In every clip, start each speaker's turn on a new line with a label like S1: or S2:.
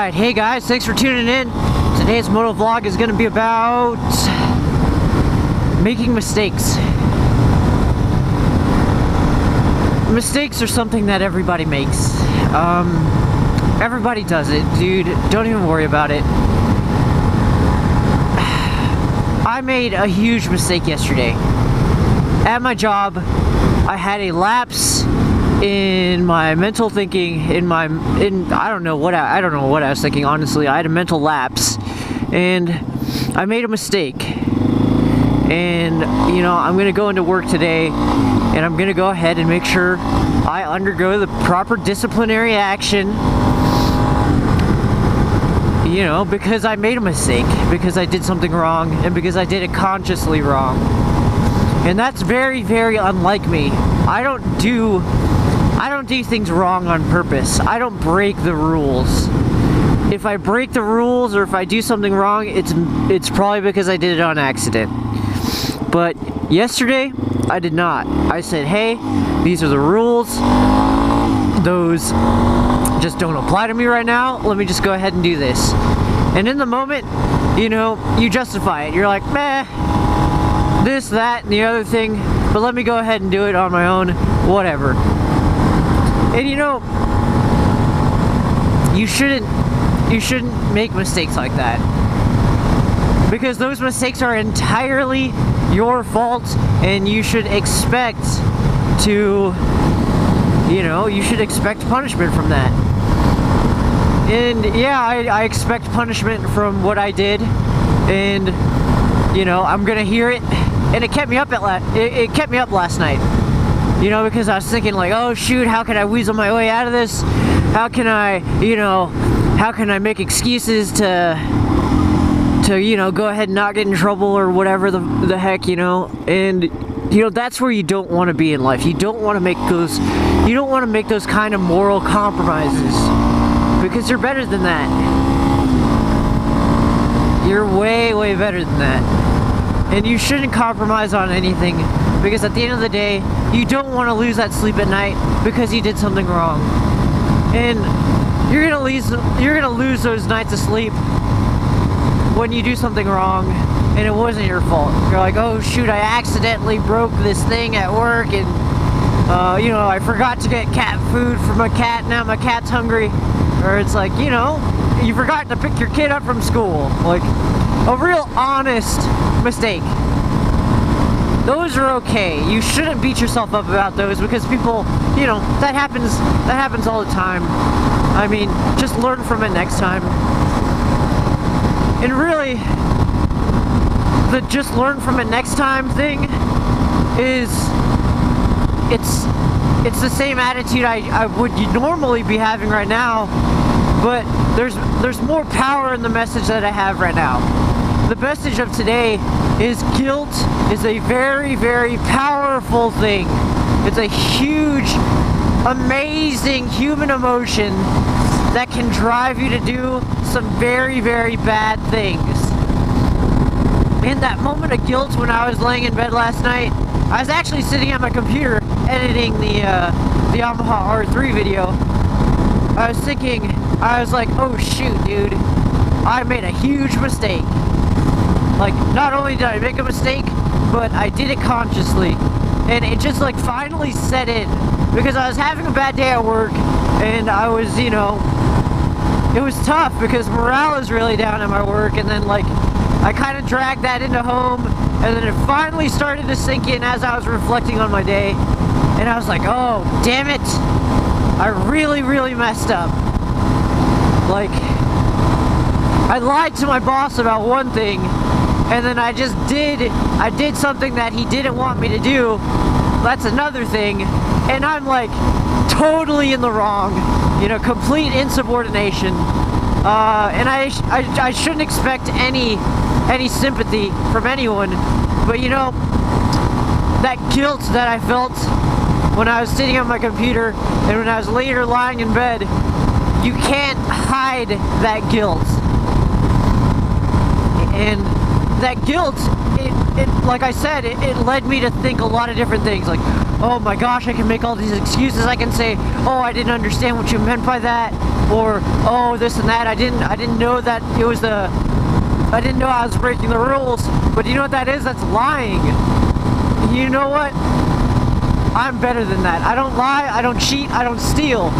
S1: Alright, hey guys, thanks for tuning in. Today's motovlog is going to be about making mistakes. Mistakes are something that everybody makes. Everybody does it, dude. Don't even worry about it. I made a huge mistake yesterday. At my job, I had a lapse in my mental thinking, I don't know what I was thinking, honestly. I had a mental lapse and I made a mistake. And you know, I'm gonna go into work today and I'm gonna go ahead and make sure I undergo the proper disciplinary action, you know, because I made a mistake, because I did something wrong, and because I did it consciously wrong. And that's very, very unlike me. I don't do things wrong on purpose. I don't break the rules. If I break the rules or if I do something wrong, it's probably because I did it on accident. But yesterday, I did not. I said, hey, these are the rules. Those just don't apply to me right now. Let me just go ahead and do this. And in the moment, you know, you justify it. You're like, meh, this, that, and the other thing, but let me go ahead and do it on my own, whatever. And you know, you shouldn't make mistakes like that, because those mistakes are entirely your fault, and you should expect to, you know, you should expect punishment from that. And yeah, I expect punishment from what I did, and you know, I'm gonna hear it, and it kept me up it kept me up last night. You know, because I was thinking like, oh shoot, how can I weasel my way out of this? How can I, you know, how can I make excuses to you know, go ahead and not get in trouble or whatever the heck, you know? And you know, that's where you don't want to be in life. You don't want to make those kind of moral compromises, because you're better than that. You're way, way better than that. And you shouldn't compromise on anything, because at the end of the day, you don't want to lose that sleep at night because you did something wrong. And you're gonna lose those nights of sleep when you do something wrong and it wasn't your fault. You're like, oh shoot, I accidentally broke this thing at work, and you know, I forgot to get cat food for my cat, now my cat's hungry. Or it's like, you know, you forgot to pick your kid up from school. Like, a real honest mistake. Those are okay. You shouldn't beat yourself up about those, because people, you know, that happens all the time. I mean, just learn from it next time. And really, the just learn from it next time thing is, it's the same attitude I would normally be having right now, but there's more power in the message that I have right now. The message of today is guilt is a very, very powerful thing. It's a huge, amazing human emotion that can drive you to do some very, very bad things. In that moment of guilt when I was laying in bed last night, I was actually sitting at my computer editing the Yamaha R3 video. I was thinking, I was like, oh shoot, dude, I made a huge mistake. Like, not only did I make a mistake, but I did it consciously. And it just like finally set in, because I was having a bad day at work, and I was, you know, it was tough because morale is really down at my work, and then like I kind of dragged that into home, and then it finally started to sink in as I was reflecting on my day, and I was like, oh damn it, I really, really messed up. Like, I lied to my boss about one thing, and then I did something that he didn't want me to do. That's another thing, and I'm like totally in the wrong, you know, complete insubordination. And I shouldn't expect any sympathy from anyone, but you know, that guilt that I felt when I was sitting on my computer and when I was later lying in bed, you can't hide that guilt. And that guilt, it like I said, it led me to think a lot of different things, like, oh my gosh, I can make all these excuses. I can say, oh, I didn't understand what you meant by that. or oh this and that. I didn't know that it was I didn't know I was breaking the rules. But you know what that is? That's lying. You know what? I'm better than that. I don't lie, I don't cheat, I don't steal.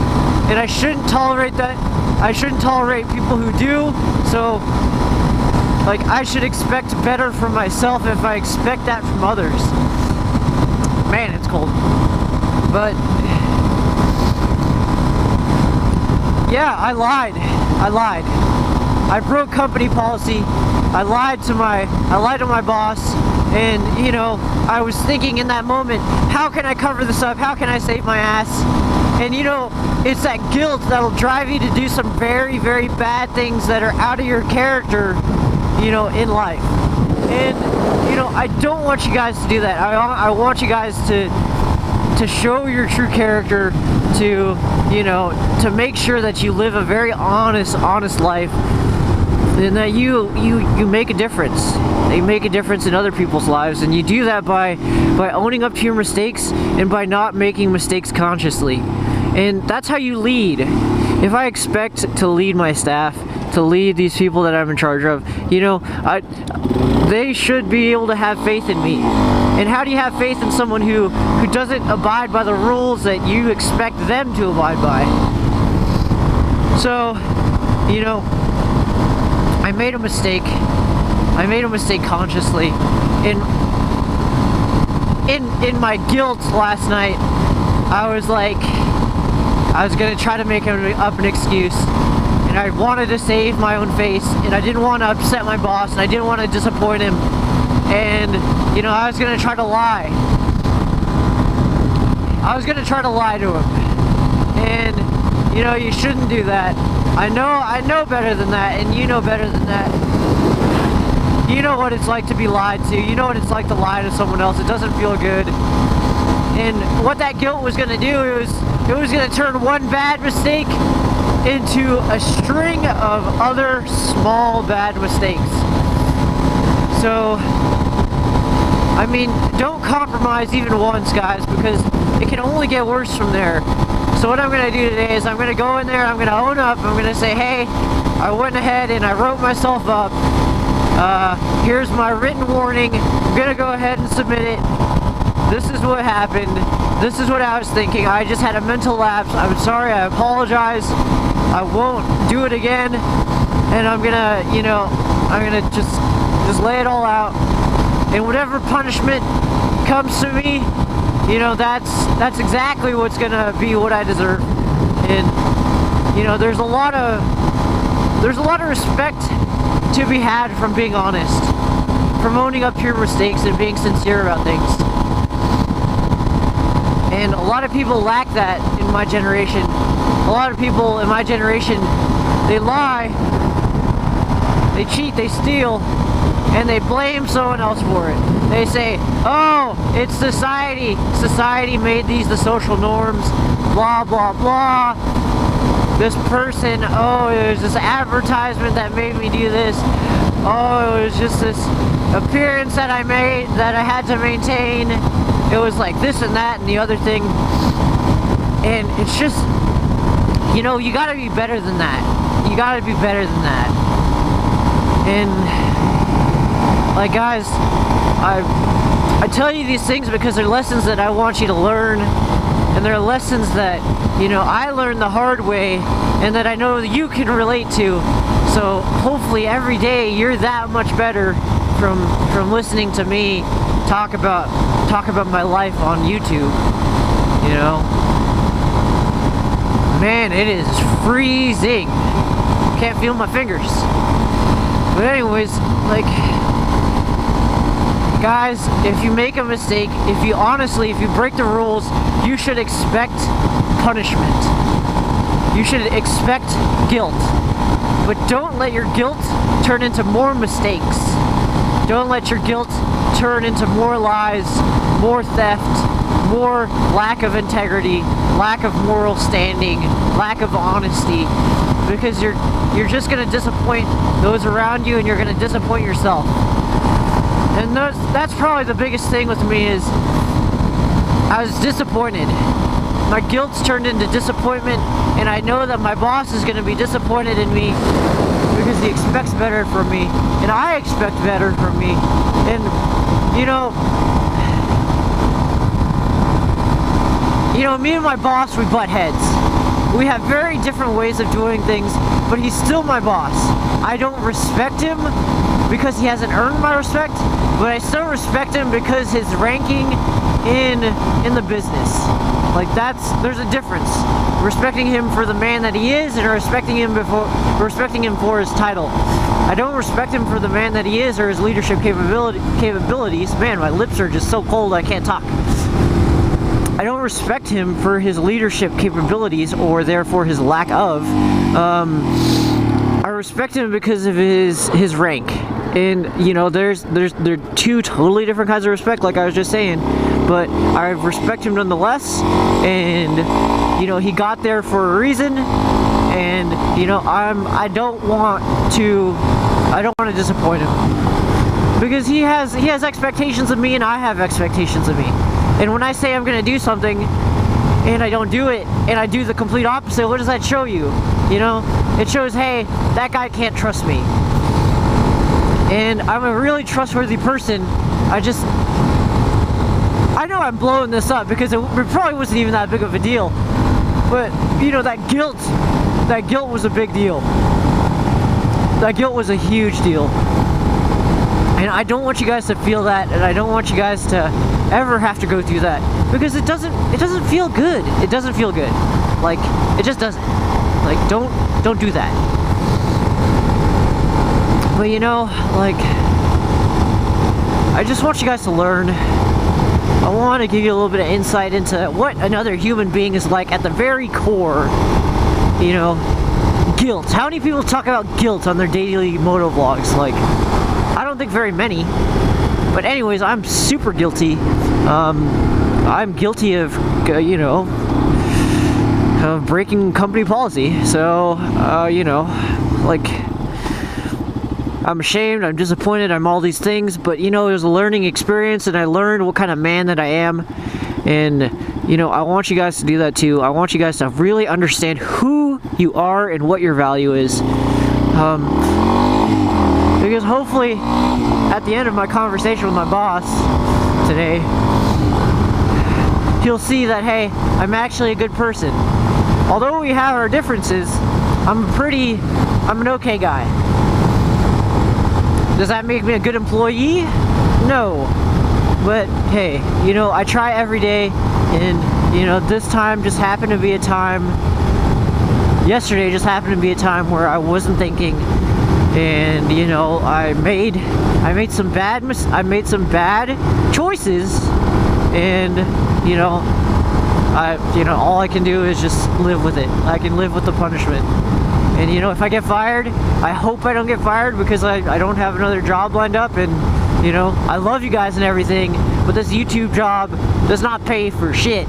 S1: And I shouldn't tolerate that. I shouldn't tolerate people who do. So, like, I should expect better from myself if I expect that from others. Man, it's cold. But, yeah, I lied. I broke company policy. I lied to my boss, and you know, I was thinking in that moment, how can I cover this up? How can I save my ass? And you know, it's that guilt that'll drive you to do some very, very bad things that are out of your character, you know, in life. And you know, I don't want you guys to do that. I want you guys to show your true character, to, you know, to make sure that you live a very honest life, and that you make a difference. You make a difference in other people's lives, and you do that by owning up to your mistakes and by not making mistakes consciously. And that's how you lead. If I expect to lead my staff, to lead these people that I'm in charge of, you know, they should be able to have faith in me. And how do you have faith in someone who doesn't abide by the rules that you expect them to abide by? So, you know, I made a mistake. I made a mistake consciously. In my guilt last night, I was like, I was gonna try to make up an excuse, and I wanted to save my own face, and I didn't want to upset my boss, and I didn't want to disappoint him, and you know, I was gonna try to lie. I was gonna try to lie to him, and you know, you shouldn't do that. I know better than that, and you know better than that. You know what it's like to be lied to. You know what it's like to lie to someone else. It doesn't feel good. And what that guilt was going to do, it was going to turn one bad mistake into a string of other small bad mistakes. So, I mean, don't compromise even once, guys, because it can only get worse from there. So what I'm going to do today is I'm going to go in there, I'm going to own up, I'm going to say, hey, I went ahead and I wrote myself up. Here's my written warning. I'm going to go ahead and submit it. This is what happened. This is what I was thinking. I just had a mental lapse. I'm sorry, I apologize. I won't do it again. And I'm going to, you know, I'm going to just lay it all out. And whatever punishment comes to me, you know, that's exactly what's gonna be what I deserve. And you know, there's a lot of respect to be had from being honest, from owning up to your mistakes and being sincere about things. And a lot of people lack that in my generation. A lot of people in my generation, they lie, they cheat, they steal, and they blame someone else for it. They say, oh, it's society. Society made these the social norms, blah, blah, blah. This person, oh, it was this advertisement that made me do this. Oh, it was just this appearance that I made, that I had to maintain. It was like this and that and the other thing. And it's just, you know, you gotta be better than that. You gotta be better than that. And like, guys, I tell you these things because they're lessons that I want you to learn, and they're lessons that, you know, I learned the hard way, and that I know that you can relate to. So hopefully every day you're that much better from listening to me talk about my life on YouTube. You know, man, it is freezing. Can't feel my fingers. But anyways, like, guys, if you make a mistake, if you break the rules, you should expect punishment. You should expect guilt. But don't let your guilt turn into more mistakes. Don't let your guilt turn into more lies, more theft, more lack of integrity, lack of moral standing, lack of honesty. Because you're just going to disappoint those around you, and you're going to disappoint yourself. And that's probably the biggest thing with me, is I was disappointed. my guilt's turned into disappointment, and I know that my boss is going to be disappointed in me because he expects better from me, and I expect better from me. And you know, me and my boss, we butt heads. We have very different ways of doing things, but he's still my boss. I don't respect him because he hasn't earned my respect, but I still respect him because his ranking in the business. Like, there's a difference. Respecting him for the man that he is, and respecting him for his title. I don't respect him for the man that he is or his leadership capabilities. Man, my lips are just so cold I can't talk. I don't respect him for his leadership capabilities, or therefore his lack of. I respect him because of his rank. And they're two totally different kinds of respect, like I was just saying, but I respect him nonetheless. And he got there for a reason, and I don't want to disappoint him, because he has expectations of me, and I have expectations of me. And when I say I'm gonna do something and I don't do it, and I do the complete opposite, what does that show you? It shows, hey, that guy can't trust me. And I'm a really trustworthy person. I know I'm blowing this up because it probably wasn't even that big of a deal. But, that guilt was a big deal. That guilt was a huge deal. And I don't want you guys to feel that, and I don't want you guys to ever have to go through that, because it doesn't feel good. It doesn't feel good. Like, it just doesn't. Like, don't do that. But I just want you guys to learn. I want to give you a little bit of insight into what another human being is like at the very core. Guilt. How many people talk about guilt on their daily motovlogs? Like, I don't think very many. But anyways, I'm super guilty. I'm guilty of, of breaking company policy. So, like, I'm ashamed, I'm disappointed, I'm all these things, but it was a learning experience, and I learned what kind of man that I am. And I want you guys to do that too. I want you guys to really understand who you are and what your value is. Because hopefully at the end of my conversation with my boss today, he'll see that, hey, I'm actually a good person. Although we have our differences, I'm an okay guy. Does that make me a good employee? No. But hey, I try every day, and this time just happened to be a time, yesterday just happened to be a time where I wasn't thinking, and I made some bad choices, and all I can do is just live with it. I can live with the punishment. And if I get fired, I hope I don't get fired, because I don't have another job lined up, and I love you guys and everything, but this YouTube job does not pay for shit.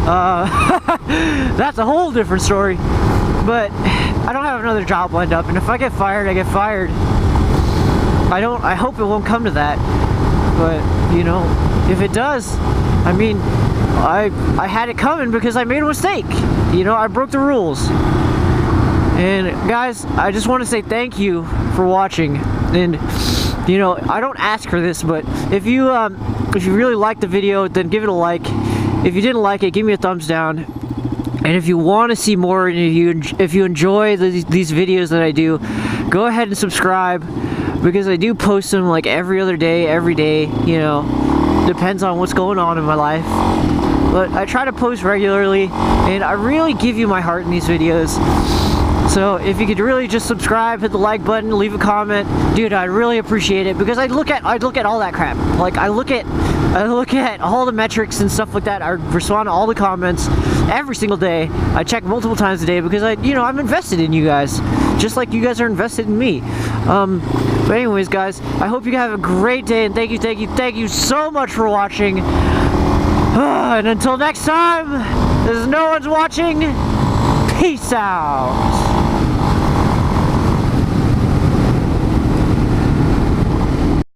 S1: That's a whole different story. But I don't have another job lined up, and if I get fired, I get fired. I hope it won't come to that. But if it does, I mean, I had it coming because I made a mistake. I broke the rules. And guys, I just want to say thank you for watching. And I don't ask for this, but if you really liked the video, then give it a like. If you didn't like it, give me a thumbs down. And if you want to see more, and if you enjoy these videos that I do, go ahead and subscribe, because I do post them like every other day, every day. Depends on what's going on in my life. But I try to post regularly, and I really give you my heart in these videos. So if you could really just subscribe, hit the like button, leave a comment, dude, I'd really appreciate it, because I'd look at all that crap. Like, I look at all the metrics and stuff like that. I respond to all the comments every single day. I check multiple times a day, because I'm invested in you guys, just like you guys are invested in me. But anyways, guys, I hope you have a great day, and thank you so much for watching. And until next time, as no one's watching, peace out.